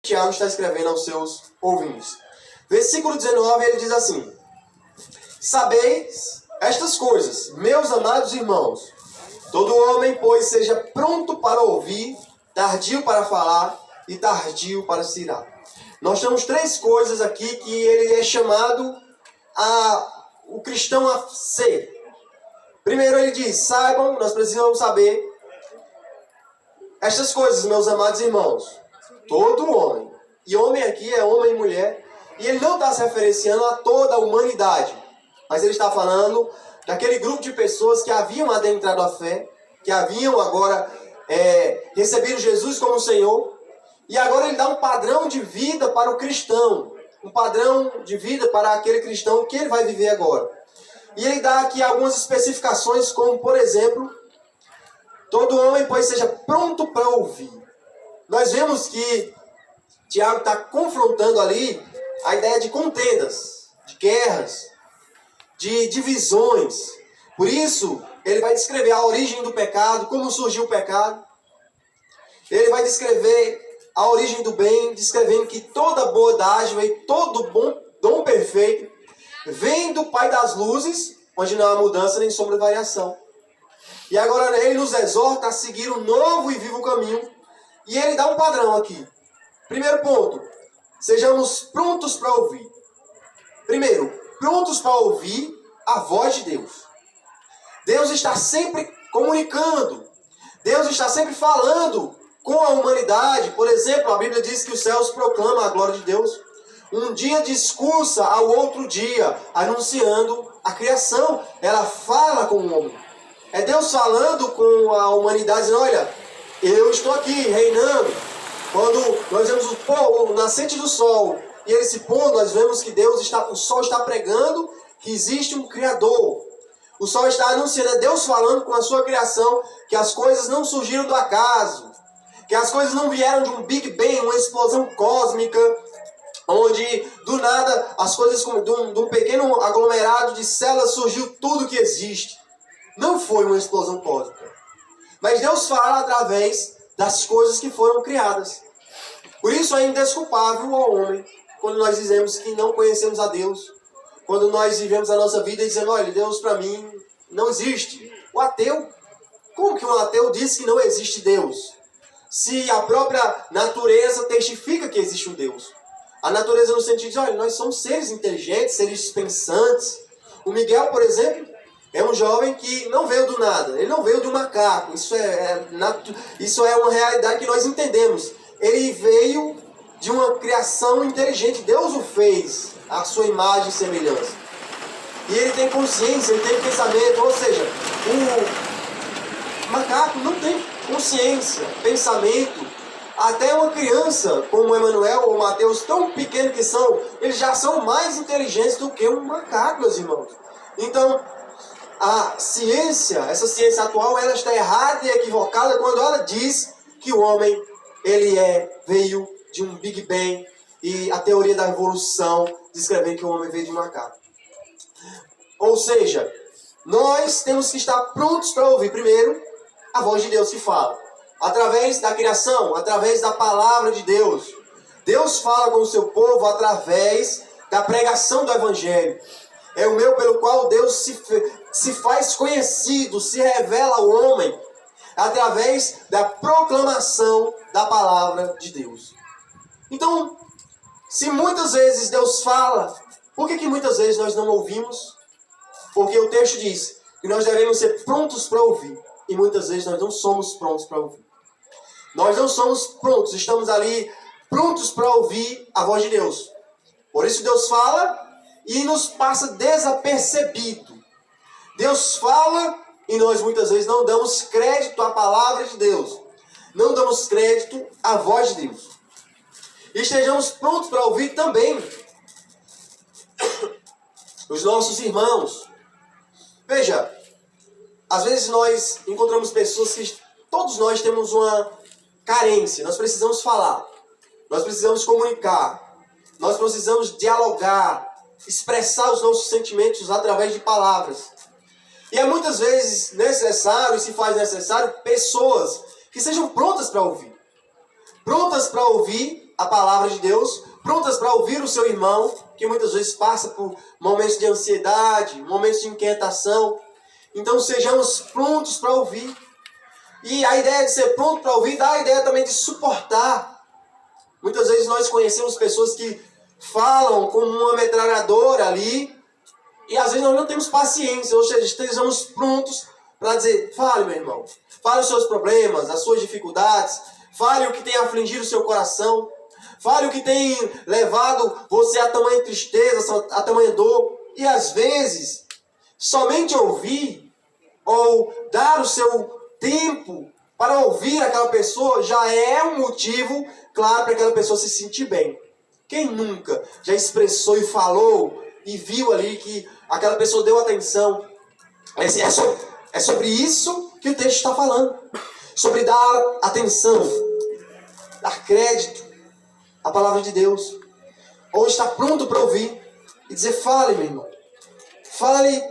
Tiago está escrevendo aos seus ouvintes. Versículo 19, ele diz assim: sabeis estas coisas, meus amados irmãos. Todo homem, pois, seja pronto para ouvir, tardio para falar e tardio para se irar. Nós temos três coisas aqui que ele é chamado o cristão a ser. Primeiro ele diz, saibam, nós precisamos saber estas coisas, meus amados irmãos. Todo homem. E homem aqui é homem e mulher. E ele não está se referenciando a toda a humanidade. Mas ele está falando daquele grupo de pessoas que haviam adentrado a fé, que haviam agora recebido Jesus como Senhor. E agora ele dá um padrão de vida para o cristão. Um padrão de vida para aquele cristão que ele vai viver agora. E ele dá aqui algumas especificações, como por exemplo, todo homem, pois, seja pronto para ouvir. Nós vemos que Tiago está confrontando ali a ideia de contendas, de guerras, de divisões. Por isso, ele vai descrever a origem do pecado, como surgiu o pecado. Ele vai descrever a origem do bem, descrevendo que toda boa dádiva e todo bom dom perfeito vem do Pai das luzes, onde não há mudança nem sombra de variação. E agora ele nos exorta a seguir um novo e vivo caminho. E ele dá um padrão aqui. Primeiro ponto, sejamos prontos para ouvir. Primeiro, prontos para ouvir a voz de Deus. Deus está sempre comunicando. Deus está sempre falando com a humanidade. Por exemplo, a Bíblia diz que os céus proclamam a glória de Deus. Um dia discursa ao outro dia, anunciando a criação. Ela fala com o homem. É Deus falando com a humanidade, dizendo, olha, eu estou aqui reinando. Quando nós vemos o nascente do sol e ele se pondo, nós vemos que o sol está pregando que existe um Criador. O sol está anunciando, é Deus falando com a sua criação, que as coisas não surgiram do acaso, que as coisas não vieram de um Big Bang, uma explosão cósmica, onde do nada as coisas, de um pequeno aglomerado de células, surgiu tudo que existe. Não foi uma explosão cósmica. Mas Deus fala através das coisas que foram criadas. Por isso é indesculpável ao homem quando nós dizemos que não conhecemos a Deus. Quando nós vivemos a nossa vida e dizemos, olha, Deus para mim não existe. O ateu, como que um ateu diz que não existe Deus? Se a própria natureza testifica que existe um Deus. A natureza no sentido de, olha, nós somos seres inteligentes, seres pensantes. O Miguel, por exemplo, é um jovem que não veio do nada. Ele não veio de um macaco. Isso é uma realidade que nós entendemos. Ele veio de uma criação inteligente. Deus o fez à sua imagem e semelhança. E ele tem consciência, ele tem pensamento. Ou seja, o macaco não tem consciência, pensamento. Até uma criança, como o Emanuel ou o Mateus, tão pequeno que são, eles já são mais inteligentes do que um macaco, meus irmãos. Então, a ciência, essa ciência atual, ela está errada e equivocada quando ela diz que o homem, veio de um Big Bang, e a teoria da evolução descrevendo que o homem veio de um macaco. Ou seja, nós temos que estar prontos para ouvir primeiro a voz de Deus que fala. Através da criação, através da palavra de Deus. Deus fala com o seu povo através da pregação do Evangelho. É o meio pelo qual Deus se faz conhecido, se revela ao homem, através da proclamação da palavra de Deus. Então, se muitas vezes Deus fala, por que muitas vezes nós não ouvimos? Porque o texto diz que nós devemos ser prontos para ouvir. E muitas vezes nós não somos prontos para ouvir. Nós não somos prontos, estamos ali prontos para ouvir a voz de Deus. Por isso Deus fala e nos passa desapercebido. Deus fala e nós muitas vezes não damos crédito à palavra de Deus. Não damos crédito à voz de Deus. E estejamos prontos para ouvir também os nossos irmãos. Veja, às vezes nós encontramos pessoas que todos nós temos uma carência. Nós precisamos falar. Nós precisamos comunicar. Nós precisamos dialogar. Expressar os nossos sentimentos através de palavras. E é muitas vezes necessário, e se faz necessário, pessoas que sejam prontas para ouvir. Prontas para ouvir a palavra de Deus, prontas para ouvir o seu irmão, que muitas vezes passa por momentos de ansiedade, momentos de inquietação. Então sejamos prontos para ouvir. E a ideia de ser pronto para ouvir dá a ideia também de suportar. Muitas vezes nós conhecemos pessoas que falam como uma metralhadora ali, e às vezes nós não temos paciência, ou seja, estejamos prontos para dizer, fale, meu irmão, fale os seus problemas, as suas dificuldades, fale o que tem afligido o seu coração, fale o que tem levado você a tamanha tristeza, a tamanha dor. E às vezes, somente ouvir ou dar o seu tempo para ouvir aquela pessoa já é um motivo claro para aquela pessoa se sentir bem. Quem nunca já expressou e falou e viu ali que aquela pessoa deu atenção? É sobre isso que o texto está falando. Sobre dar atenção, dar crédito à palavra de Deus. Ou estar pronto para ouvir e dizer, fale, meu irmão. Fale